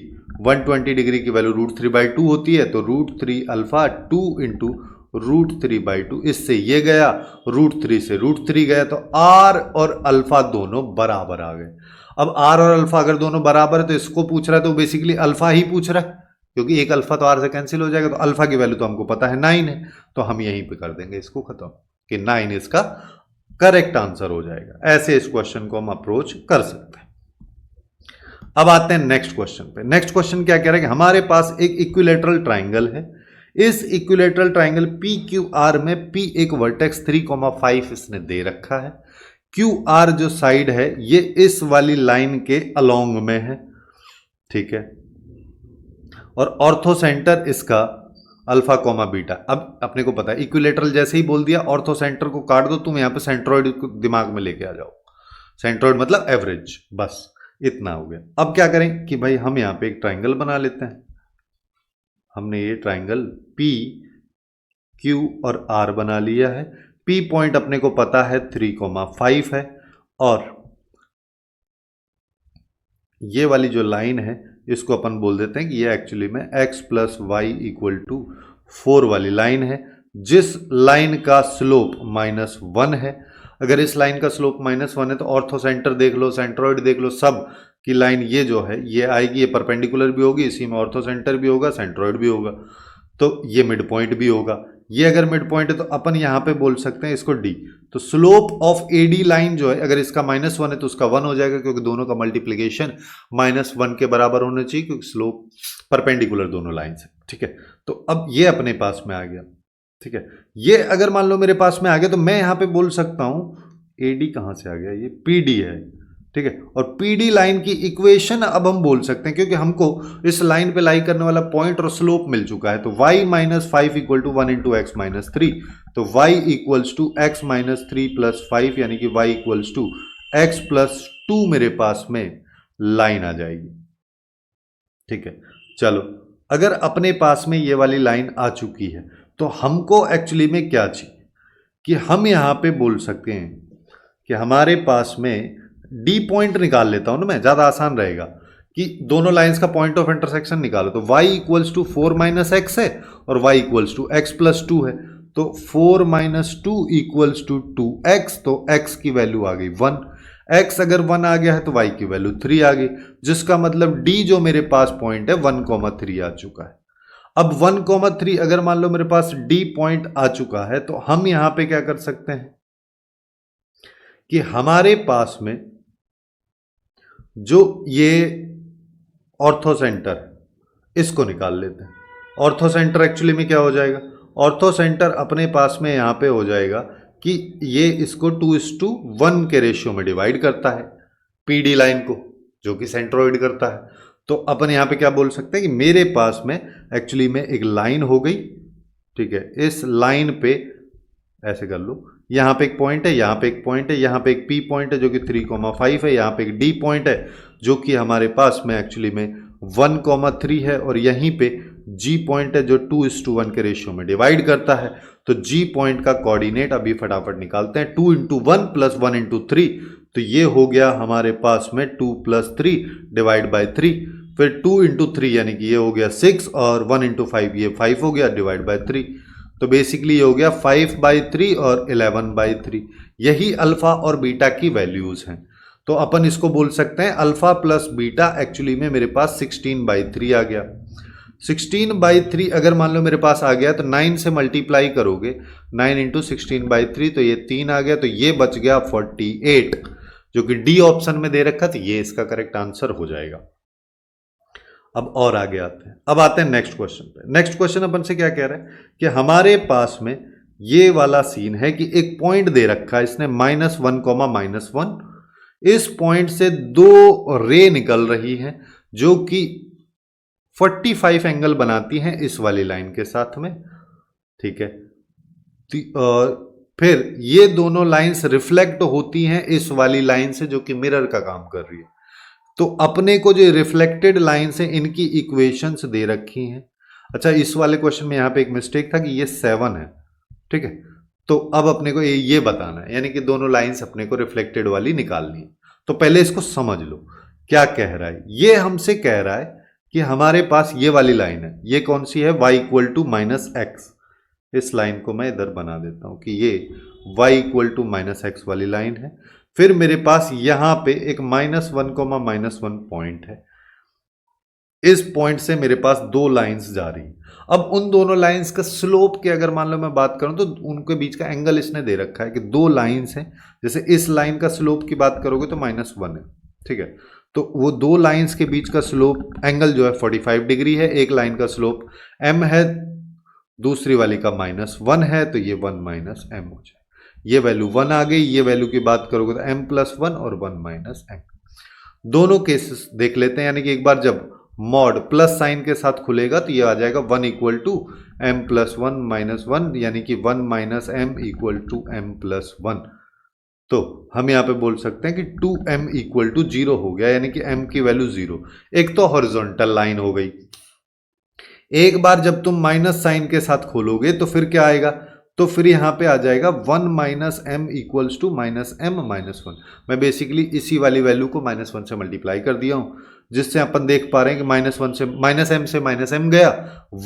120 डिग्री की वैल्यू √3/2 होती है, तो √3 अल्फा 2 इंटू √3/2, इससे ये गया, √3 से √3 गया, तो R और अल्फा दोनों बराबर आ गए। अब R और अल्फा अगर दोनों बराबर है तो इसको पूछ रहा है तो बेसिकली अल्फा ही पूछ रहा है, क्योंकि एक अल्फा तो R से कैंसिल हो जाएगा, तो अल्फा की वैल्यू तो हमको पता है 9 है, तो हम यहीं पे कर देंगे इसको खत्म कि 9 इसका करेक्ट आंसर हो जाएगा। ऐसे इस क्वेश्चन को हम अप्रोच कर सकते हैं। अब आते हैं नेक्स्ट क्वेश्चन पे। नेक्स्ट क्वेश्चन क्या कह रहा है कि हमारे पास एक इक्विलेटरल ट्राइंगल है, इस इक्विलेटरल ट्राइंगल PQR में P एक वर्टेक्स 3,5 इसने दे रखा है, QR जो साइड है ये इस वाली लाइन के अलोंग में है, ठीक है, और ऑर्थो सेंटर इसका अल्फा कोमा बीटा। अब अपने को पता है इक्विलेटरल जैसे ही बोल दिया, ऑर्थो सेंटर को काट दो, तुम यहां पे सेंट्रोइड को दिमाग में लेके आ जाओ, सेंट्रोइड मतलब एवरेज, बस इतना हो गया। अब क्या करें कि भाई हम यहां पे एक ट्राइंगल बना लेते हैं। हमने ये ट्राइंगल P Q और R बना लिया है। P पॉइंट अपने को पता है 3,5 है, और ये वाली जो लाइन है इसको अपन बोल देते हैं कि ये एक्चुअली में x + y = 4 वाली लाइन है, जिस लाइन का स्लोप -1 है। अगर इस लाइन का स्लोप -1 है तो ऑर्थो सेंटर देख लो, सेंट्रोइड देख लो, सब की लाइन ये जो है ये आएगी, ये परपेंडिकुलर भी होगी, इसी में ऑर्थो सेंटर भी होगा, सेंट्रोइड भी होगा, तो ये मिड पॉइंट भी होगा। ये अगर मिड पॉइंट है तो अपन यहां पे बोल सकते हैं इसको D। तो स्लोप ऑफ AD लाइन जो है अगर इसका -1 है तो उसका 1 हो जाएगा, क्योंकि दोनों का मल्टीप्लीकेशन -1 के बराबर होना चाहिए, क्योंकि स्लोप परपेंडिकुलर दोनों लाइन से, ठीक है। तो अब ये अपने पास में आ गया, ठीक है। ये अगर मान लो मेरे पास में आ गया तो मैं यहां पे बोल सकता हूं ए डी कहाँ से आ गया, ये पी डी है, ठीक है। और पी डी लाइन की इक्वेशन अब हम बोल सकते हैं, क्योंकि हमको इस लाइन पे लाई करने वाला पॉइंट और स्लोप मिल चुका है। तो y minus 5 equal to 1 into x minus 3, तो y equals to x minus 3 plus 5, यानी कि y equals to x plus 2 मेरे पास में लाइन आ जाएगी, ठीक है। चलो, अगर अपने पास में ये वाली लाइन आ चुकी है तो हमको एक्चुअली में क्या चाहिए कि हम यहां पे बोल सकते हैं कि हमारे पास में डी पॉइंट निकाल लेता हूं ना मैं, ज्यादा आसान रहेगा कि दोनों लाइंस का पॉइंट ऑफ इंटरसेक्शन निकालो। तो y equals to 4 minus x है और y equals to x plus 2 है, तो 4 माइनस 2 इक्वल्स टू 2x, तो x की वैल्यू आ गई 1। x अगर 1 आ गया है तो y की वैल्यू 3 आ गई, जिसका मतलब d जो मेरे पास पॉइंट है 1,3 आ चुका है। अब 1,3 अगर मान लो मेरे पास d पॉइंट आ चुका है तो हम यहां पे क्या कर सकते हैं कि हमारे पास में जो ये ऑर्थो सेंटर इसको निकाल लेते हैं। ऑर्थो सेंटर एक्चुअली में क्या हो जाएगा, ऑर्थो सेंटर अपने पास में यहां पे हो जाएगा कि ये इसको 2:1 के रेशियो में डिवाइड करता है पीडी लाइन को, जो कि सेंट्रोइड करता है। तो अपन यहां पे क्या बोल सकते हैं कि मेरे पास में एक्चुअली में एक लाइन हो गई, ठीक है। इस लाइन पे ऐसे कर लो, यहां पे एक पॉइंट है, यहां पे एक पॉइंट है, यहां पे एक पी पॉइंट है जो कि 3,5 है, यहां पे एक डी पॉइंट है जो कि हमारे पास में एक्चुअली में 1,3 है, और यहीं पे जी पॉइंट है जो 2:1 के रेशियो में डिवाइड करता है। तो जी पॉइंट का कोऑर्डिनेट अभी फटाफट निकालते हैं, 2 इंटू 1 प्लस 1 इंटू 3, तो ये हो गया हमारे पास में 2 प्लस 3 डिवाइड बाई 3, फिर 2 इंटू 3 यानी कि ये हो गया 6, और 1 इंटू 5 ये 5 हो गया डिवाइड बाई 3, तो बेसिकली ये हो गया 5/3 और 11/3। यही अल्फा और बीटा की वैल्यूज हैं। तो अपन इसको बोल सकते हैं अल्फा प्लस बीटा एक्चुअली में मेरे पास 16/3 आ गया। 16/3 अगर मान लो मेरे पास आ गया तो 9 से मल्टीप्लाई करोगे, 9 इंटू 16/3, तो ये 3 आ गया, तो ये बच गया 48, जो कि डी ऑप्शन में दे रखा, तो ये इसका करेक्ट आंसर हो जाएगा। अब और आगे आते हैं, अब आते हैं नेक्स्ट क्वेश्चन पे। नेक्स्ट क्वेश्चन अपन से क्या कह रहा है कि हमारे पास में ये वाला सीन है कि एक पॉइंट दे रखा है इसने -1, -1, इस पॉइंट से दो रे निकल रही हैं जो कि 45 एंगल बनाती हैं इस वाली लाइन के साथ में, ठीक है। फिर ये दोनों लाइंस रिफ्लेक्ट होती हैं इस वाली लाइन से जो कि मिरर का काम कर रही है। तो अपने को जो रिफ्लेक्टेड लाइंस है इनकी इक्वेशंस दे रखी हैं। अच्छा, इस वाले क्वेश्चन में यहां पे एक मिस्टेक था कि ये 7 है, ठीक है। तो अब अपने को ये बताना है, यानी कि दोनों लाइंस अपने को रिफ्लेक्टेड वाली निकालनी है। तो पहले इसको समझ लो क्या कह रहा है। ये हमसे कह रहा है कि हमारे पास ये वाली लाइन है, ये कौन सी है, y इक्वल टू -x। इस लाइन को मैं इधर बना देता हूं कि ये y इक्वल टू -x वाली लाइन है। फिर मेरे पास यहां पे एक -1, पॉइंट है, इस पॉइंट से मेरे पास दो लाइंस जा रही। अब उन दोनों लाइंस का स्लोप की अगर मान लो मैं बात करूं तो उनके बीच का एंगल इसने दे रखा है कि दो लाइंस हैं। जैसे इस लाइन का स्लोप की बात करोगे तो -1 है, ठीक है। तो वो दो लाइंस के बीच का स्लोप एंगल जो है 45 डिग्री है। एक लाइन का स्लोप m है, दूसरी वाली का -1 है, तो ये 1 - m हो जाए। ये वैल्यू 1 आ गई। ये वैल्यू की बात करोगे तो m+1 और 1 - m। दोनों केसेस देख लेते हैं, यानी कि एक बार जब मॉड प्लस साइन के साथ खुलेगा तो ये आ जाएगा 1 इक्वल टू m+1 - 1, यानी कि 1 - m इक्वल टू m+1। तो हम यहां पे बोल सकते हैं कि 2m इक्वल टू 0 हो गया, यानी कि m की वैल्यू 0। एक तो हॉरिजॉन्टल लाइन हो गई। एक बार जब तुम माइनस साइन के साथ खोलोगे तो फिर क्या आएगा, तो फिर यहां पे आ जाएगा 1 - m इक्वल्स टू -m-1। मैं बेसिकली इसी वाली वैल्यू को -1 से मल्टीप्लाई कर दिया हूं, जिससे अपन देख पा रहे हैं कि -1 से -m से -m गया,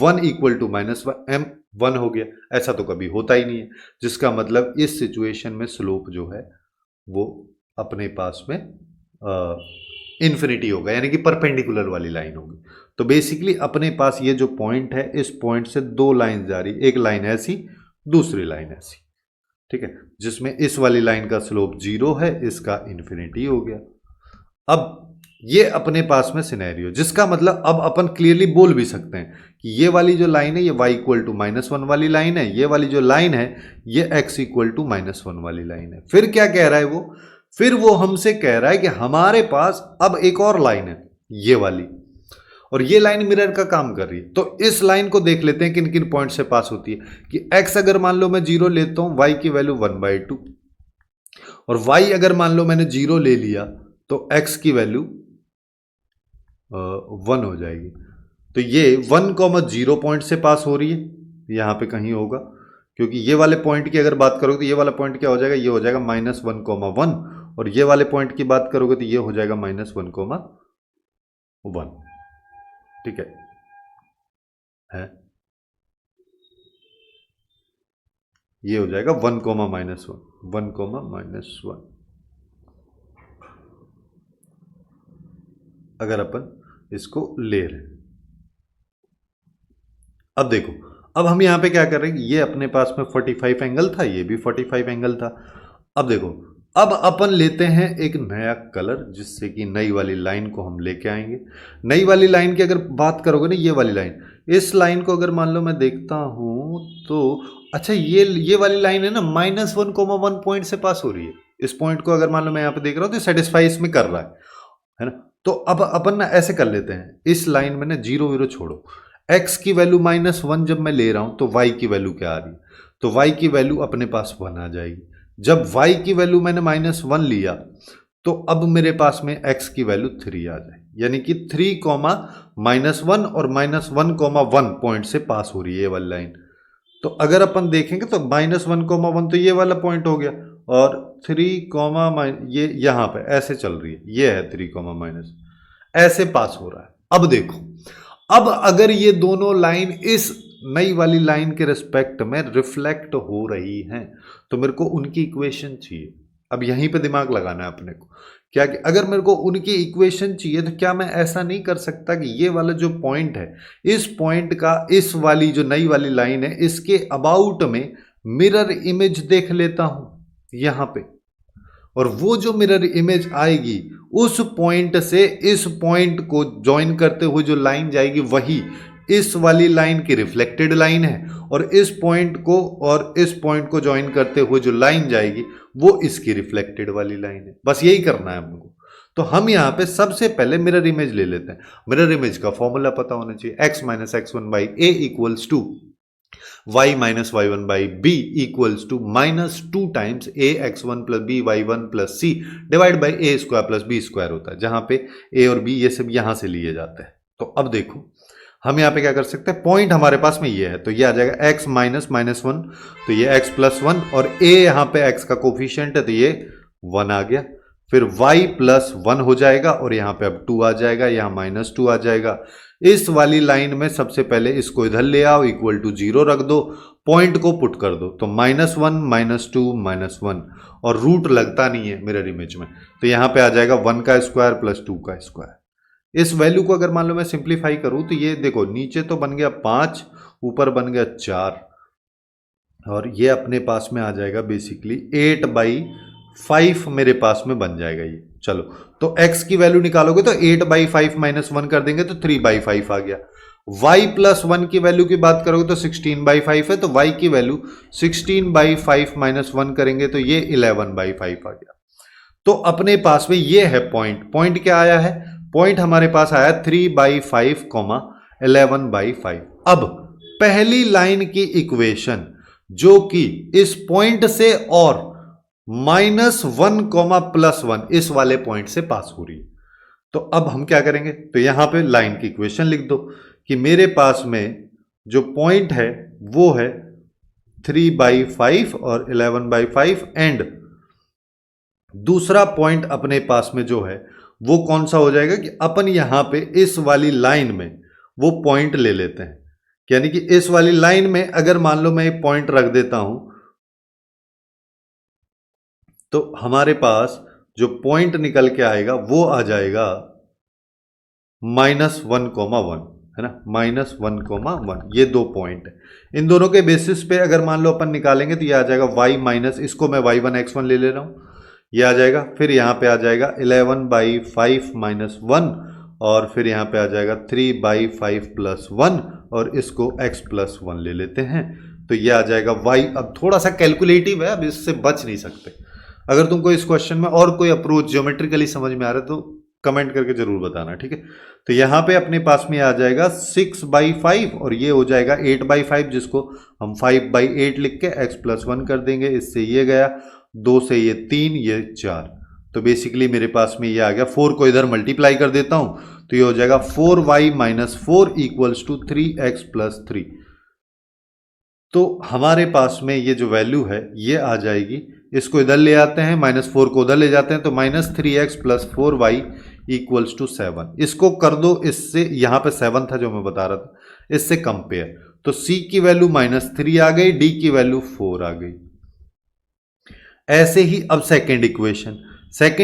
1 इक्वल टू -m1 हो गया। ऐसा तो कभी होता ही नहीं है, जिसका मतलब इस सिचुएशन में स्लोप जो है वो अपने पास में इन्फिनिटी होगा, यानी कि परपेंडिकुलर वाली लाइन होगी। तो बेसिकली अपने पास ये जो पॉइंट है, इस पॉइंट से दो लाइन जा रही, एक लाइन ऐसी, दूसरी लाइन ऐसी, ठीक है, जिसमें इस वाली लाइन का स्लोप 0 है, इसका इन्फिनिटी हो गया। अब ये अपने पास में सिनेरियो, जिसका मतलब अब अपन क्लियरली बोल भी सकते हैं कि ये वाली जो लाइन है ये y इक्वल टू -1 वाली लाइन है, ये वाली जो लाइन है ये x इक्वल टू -1 वाली लाइन है। फिर क्या कह रहा है वो, फिर वो हमसे कह रहा है कि हमारे पास अब एक और लाइन है ये वाली, और ये लाइन मिरर का काम कर रही है। तो इस लाइन को देख लेते हैं किन किन पॉइंट से पास होती है कि x अगर मान लो मैं 0 लेता हूं, y की वैल्यू 1/2, और y अगर मान लो मैंने 0 ले लिया तो x की वैल्यू 1 हो जाएगी। तो ये 1,0 पॉइंट से पास हो रही है, यहां पे कहीं होगा, क्योंकि ये वाले पॉइंट की अगर बात करोगे तो ये वाला पॉइंट क्या हो जाएगा, ये हो जाएगा -1,1, और ये वाले पॉइंट की बात करोगे तो ये हो जाएगा -1,1। ठीक है, ये हो जाएगा 1,-1 अगर अपन इसको ले रहे हैं। अब देखो, अब हम यहां पे क्या कर रहे हैं, ये अपने पास में 45 एंगल था, ये भी 45 एंगल था। अब देखो, अब अपन लेते हैं एक नया कलर, जिससे कि नई वाली लाइन को हम लेके आएंगे। नई वाली लाइन की अगर बात करोगे ना, ये वाली लाइन, इस लाइन को अगर मान लो मैं देखता हूं तो अच्छा, ये वाली लाइन है ना -1,1 पॉइंट से पास हो रही है। इस पॉइंट को अगर मान लो मैं यहां पे देख रहा हूं तो सेटिस्फाई इसमें कर रहा है ना। तो अब अपन ना ऐसे कर लेते हैं, इस लाइन में ना 0 छोड़ो, x की वैल्यू -1 जब मैं ले रहा हूं तो y की वैल्यू क्या आ रही है, तो y की वैल्यू अपने पास 1 आ जाएगी। जब y की वैल्यू मैंने -1 लिया तो अब मेरे पास में x की वैल्यू 3 आ जाए, यानी कि 3, -1 और -1,1 पॉइंट से पास हो रही है ये वाली लाइन। तो अगर अपन देखेंगे तो -1,1 तो ये वाला पॉइंट हो गया, और 3, ये यहां पे ऐसे चल रही है, ये है 3, ऐसे पास हो रहा है। अब देखो, अब अगर ये दोनों लाइन इस नई वाली लाइन के रिस्पेक्ट में रिफ्लेक्ट हो रही हैं तो मेरे को उनकी इक्वेशन चाहिए। अब यहीं पे दिमाग लगाना है अपने को, क्या कि अगर मेरे को उनकी इक्वेशन चाहिए तो क्या मैं ऐसा नहीं कर सकता कि ये वाला जो पॉइंट है, इस पॉइंट का इस वाली जो नई वाली लाइन है इसके अबाउट में मिरर इमेज देख लेता हूं यहां पे, और वो जो मिरर इमेज आएगी उस पॉइंट से इस पॉइंट को ज्वाइन करते हुए जो लाइन जाएगी वही इस वाली लाइन की रिफ्लेक्टेड लाइन है, और इस पॉइंट को और इस पॉइंट को ज्वाइन करते हुए जो लाइन जाएगी वो इसकी रिफ्लेक्टेड वाली लाइन है। बस यही करना है हमको। तो हम यहां पे सबसे पहले मिरर इमेज ले लेते हैं। मिरर इमेज का फॉर्मूला पता होना चाहिए, x - x1/a equals to y - y1/b equals to -2 times a x1 + b y1 + c divide by a² + b² होता है, जहां पे a और b ये सब यहां से लिए जाते हैं। तो अब देखो, हम यहां पे क्या कर सकते हैं, पॉइंट हमारे पास में ये है तो ये आ जाएगा x - -1, तो ये x + 1, और a यहां पे x का कोफिशिएंट है तो ये 1 आ गया। फिर y + 1 हो जाएगा, और यहां पे अब 2 आ जाएगा, यहां -2 आ जाएगा। इस वाली लाइन में सबसे पहले इसको इधर ले आओ, इक्वल टू 0 रख दो, पॉइंट को पुट कर दो, तो -1 -2 -1, और रूट लगता नहीं है मिरर इमेज में, तो यहां पे आ जाएगा 1 का स्क्वायर + 2 का स्क्वायर। इस वैल्यू को अगर मान लो मैं सिंप्लीफाई करूं तो ये देखो, नीचे तो बन गया 5, ऊपर बन गया 4, और ये अपने पास में आ जाएगा बेसिकली 8/5 मेरे पास में बन जाएगा ये। चलो, तो x की वैल्यू निकालोगे तो 8/5 -1 कर देंगे तो 3/5 आ गया। y + 1 की वैल्यू की बात करोगे तो 16/5 है, तो y की वैल्यू 16/5 -1 करेंगे तो ये 11/5 आ गया। तो अपने पास में ये है पॉइंट क्या आया है, पॉइंट हमारे पास आया 3/5, 11/5। अब पहली लाइन की इक्वेशन जो कि इस पॉइंट से और -1, +1 इस वाले पॉइंट से पास हो रही है, तो अब हम क्या करेंगे, तो यहां पे लाइन की इक्वेशन लिख दो कि मेरे पास में जो पॉइंट है वो है 3/5 और 11/5, एंड दूसरा पॉइंट अपने पास में जो है वो कौन सा हो जाएगा कि अपन यहां पे इस वाली लाइन में वो पॉइंट ले लेते हैं, यानी कि इस वाली लाइन में अगर मान लो मैं एक पॉइंट रख देता हूं तो हमारे पास जो पॉइंट निकल के आएगा वो आ जाएगा -1, है ना, -1, ये 2 पॉइंट है। इन दोनों के बेसिस पे अगर मान लो अपन निकालेंगे तो ये आ जाएगा y माइनस, इसको मैं y1 x1 ले रहा हूं, ये आ जाएगा। फिर यहाँ पे आ जाएगा 11/5 माइनस 1 और फिर यहाँ पे आ जाएगा 3/5 प्लस 1 और इसको x प्लस 1 ले लेते हैं तो ये आ जाएगा y। अब थोड़ा सा कैलकुलेटिव है, अब इससे बच नहीं सकते। अगर तुमको इस क्वेश्चन में और कोई अप्रोच ज्योमेट्रिकली समझ में आ रहा है तो कमेंट करके जरूर बताना, ठीक है। तो यहाँ पे अपने पास में आ जाएगा 6/5 और ये हो जाएगा 8/5 जिसको हम 5/8 लिख के x प्लस 1 कर देंगे। इससे ये गया 2 से ये 3 ये 4 तो बेसिकली मेरे पास में ये आ गया। 4 को इधर मल्टीप्लाई कर देता हूं तो ये हो जाएगा 4y minus 4 equals to 3x plus 3। तो हमारे पास में ये जो वैल्यू है ये आ जाएगी। इसको इधर ले आते हैं, -4 को उधर ले जाते हैं तो -3x plus 4y equals to 7। इसको कर दो इससे, यहां पे 7 था जो मैं बता रहा था, इससे कंपेयर तो c की वैल्यू -3 आ गई, d की वैल्यू 4 आ गई। ऐसे ही अब सेकेंड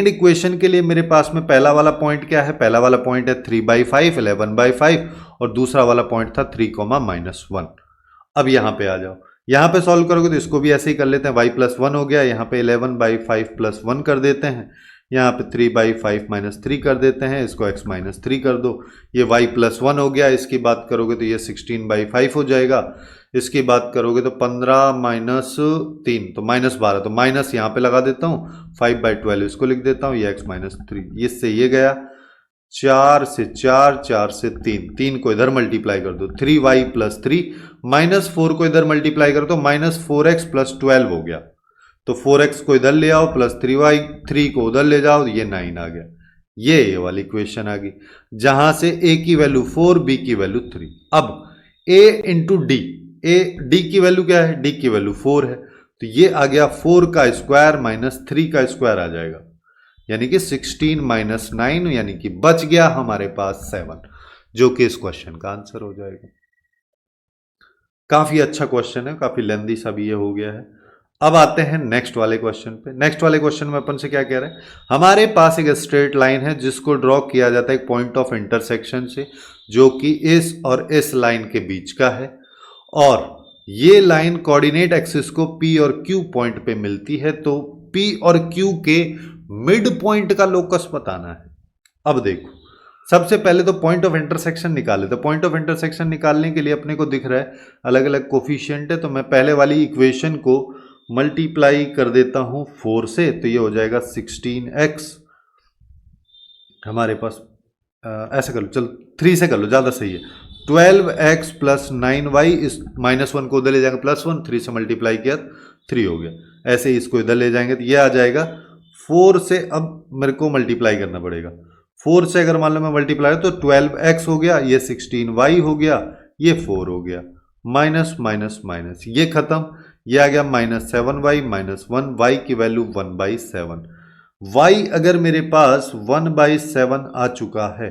इक्वेशन के लिए मेरे पास में पहला वाला पॉइंट क्या है? पहला वाला पॉइंट है 3/5 11/5 और दूसरा वाला पॉइंट था 3, -1। अब यहां पे आ जाओ, यहां पे सॉल्व करोगे तो इसको भी ऐसे ही कर लेते हैं। y प्लस 1 हो गया, यहाँ पे 11/5 प्लस 1 कर देते हैं, यहाँ पे 3/5 माइनस 3 कर देते हैं, इसको x माइनस 3 कर दो। ये y प्लस 1 हो गया, इसकी बात करोगे तो ये 16/5 हो जाएगा। इसकी बात करोगे तो 15 माइनस 3 तो -12, तो माइनस यहाँ पे लगा देता हूँ, 5/12 इसको लिख देता हूँ, ये x माइनस 3। इससे ये गया 4 से 4, 4 से 3, 3 को इधर मल्टीप्लाई कर दो 3y प्लस 3, -4 को इधर मल्टीप्लाई कर दो -4x प्लस 12 हो गया। तो 4x को इधर ले आओ प्लस 3y, 3 को उधर ले जाओ, ये 9 आ गया। ये वाली इक्वेशन आ गई जहां से a की वैल्यू 4, b की वैल्यू 3। अब a इंटू डी, d की वैल्यू क्या है? d की वैल्यू 4 है तो ये आ गया 4 का स्क्वायर माइनस 3 का स्क्वायर आ जाएगा, यानी कि 16 माइनस 9, यानी कि बच गया हमारे पास 7, जो कि इस क्वेश्चन का आंसर हो जाएगा। काफी अच्छा क्वेश्चन है, काफी लेंदी सा भी ये हो गया है। अब आते हैं नेक्स्ट वाले क्वेश्चन पे। नेक्स्ट वाले क्वेश्चन में अपन से क्या कह रहे हैं? हमारे पास एक स्ट्रेट लाइन है जिसको ड्रॉ किया जाता है एक पॉइंट ऑफ इंटरसेक्शन से, जो कि इस और इस लाइन के बीच का है, और ये लाइन कोऑर्डिनेट एक्सिस को P और Q पॉइंट पे मिलती है। तो P और Q के मिड पॉइंट का लोकस बताना है। अब देखो, सबसे पहले तो पॉइंट ऑफ इंटरसेक्शन निकाले। तो पॉइंट ऑफ इंटरसेक्शन निकालने के लिए अपने को दिख रहा है अलग अलग कोफिशिएंट है, तो मैं पहले वाली इक्वेशन को मल्टीप्लाई कर देता हूं 4 से, तो ये हो जाएगा 16x। हमारे पास ऐसे कर लो, चलो 3 से कर लो, ज्यादा सही है। 12x प्लस 9y, इस -1 को उधर ले जाएंगे +1, 3 से मल्टीप्लाई किया 3 हो गया। ऐसे ही इसको इधर ले जाएंगे तो ये आ जाएगा 4 से। अब मेरे को मल्टीप्लाई करना पड़ेगा 4 से, अगर मान लो मैं मल्टीप्लाई तो 12x हो गया, ये 16y हो गया, ये 4 हो गया, माइनस माइनस माइनस ये खत्म, ये आ गया -7y माइनस 1, y की वैल्यू 1/7। y अगर मेरे पास 1/7 आ चुका है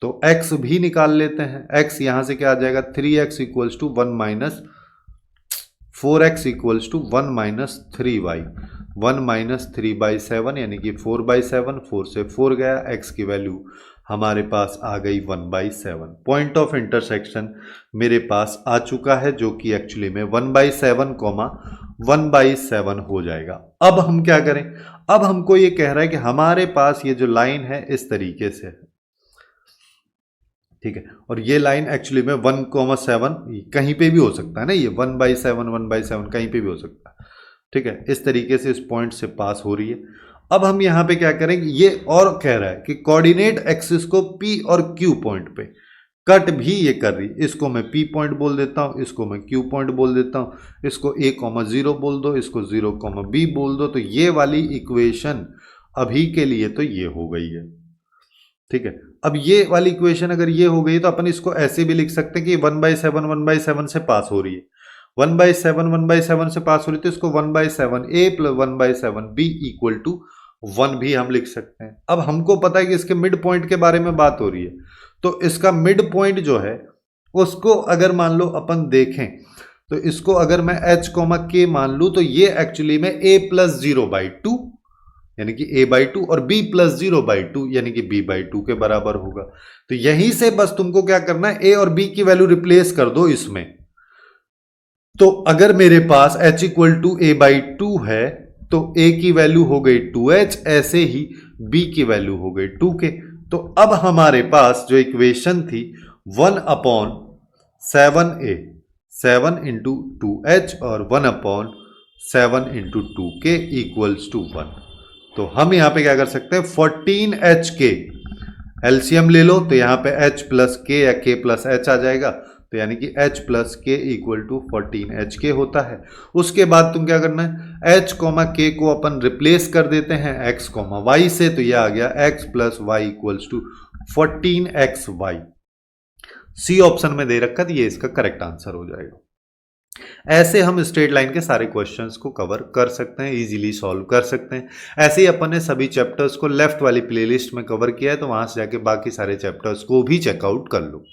तो x भी निकाल लेते हैं। x यहां से क्या आ जाएगा? 3x equals to 1 minus 4x equals to 1 minus 3y, 1 minus 3/7 यानी कि 4/7, 4 से 4 गया, x की वैल्यू हमारे पास आ गई 1/7। पॉइंट ऑफ इंटरसेक्शन मेरे पास आ चुका है, जो कि एक्चुअली में 1/7, 1/7 हो जाएगा। अब हम क्या करें? अब हमको ये कह रहा है कि हमारे पास ये जो लाइन है इस तरीके से है, ठीक है, और ये लाइन एक्चुअली में 1,7 कहीं पे भी हो सकता है ना, ये 1/7 कहीं पे भी हो सकता है, ठीक है। इस तरीके से इस पॉइंट से पास हो रही है। अब हम यहां पे क्या करेंगे? ये और कह रहा है कि कोऑर्डिनेट एक्सिस को P और Q पॉइंट पे कट भी ये कर रही है। इसको मैं P पॉइंट बोल देता हूं, इसको मैं Q पॉइंट बोल देता हूं, इसको A,0 बोल दो, इसको 0,B बोल दो। तो ये वाली इक्वेशन अभी के लिए तो ये हो गई है, ठीक है। अब ये वाली इक्वेशन अगर ये हो गई तो अपन इसको ऐसे भी लिख सकते हैं कि 1/7 से पास हो रही है। 1/7 से पास हो रही है तो इसको 1/7a plus 1/7b equal to 1 भी हम लिख सकते हैं। अब हमको पता है कि इसके मिड पॉइंट के बारे में बात हो रही है, तो इसका मिड पॉइंट जो है उसको अगर मान लो अपन देखें तो इसको अगर मैं h, k मान लूं तो ये एक्चुअली में a प्लस 0/2 यानी कि a/2 और b प्लस 0/2 यानी कि b/2 के बराबर होगा। तो यहीं से बस तुमको क्या करना है, a और b की वैल्यू रिप्लेस कर दो इसमें। तो अगर मेरे पास h इक्वल टू a/2 है तो a की वैल्यू हो गई 2h, ऐसे ही b की वैल्यू हो गई 2k। तो अब हमारे पास जो इक्वेशन थी 1/7a, 7 इंटू 2h और 1/7 इंटू 2k इक्वल्स टू 1। तो हम यहां पे क्या कर सकते हैं, 14hk एलसीएम ले लो तो यहां पे h प्लस के या k प्लस h आ जाएगा, तो यानी कि h प्लस के इक्वल टू 14hk होता है। उसके बाद तुम क्या करना है, h कोमा k को अपन रिप्लेस कर देते हैं x कोमा y से, तो यह आ गया x plus y equals to 14xy। C option में दे रखा था, ये इसका करेक्ट आंसर हो जाएगा। ऐसे हम स्ट्रेट लाइन के सारे क्वेश्चंस को कवर कर सकते हैं, इजीली सॉल्व कर सकते हैं। ऐसे ही अपन ने सभी चैप्टर्स को लेफ्ट वाली प्लेलिस्ट में कवर किया है, तो वहां से जाके बाकी सारे चैप्टर्स को भी चेकआउट कर लो।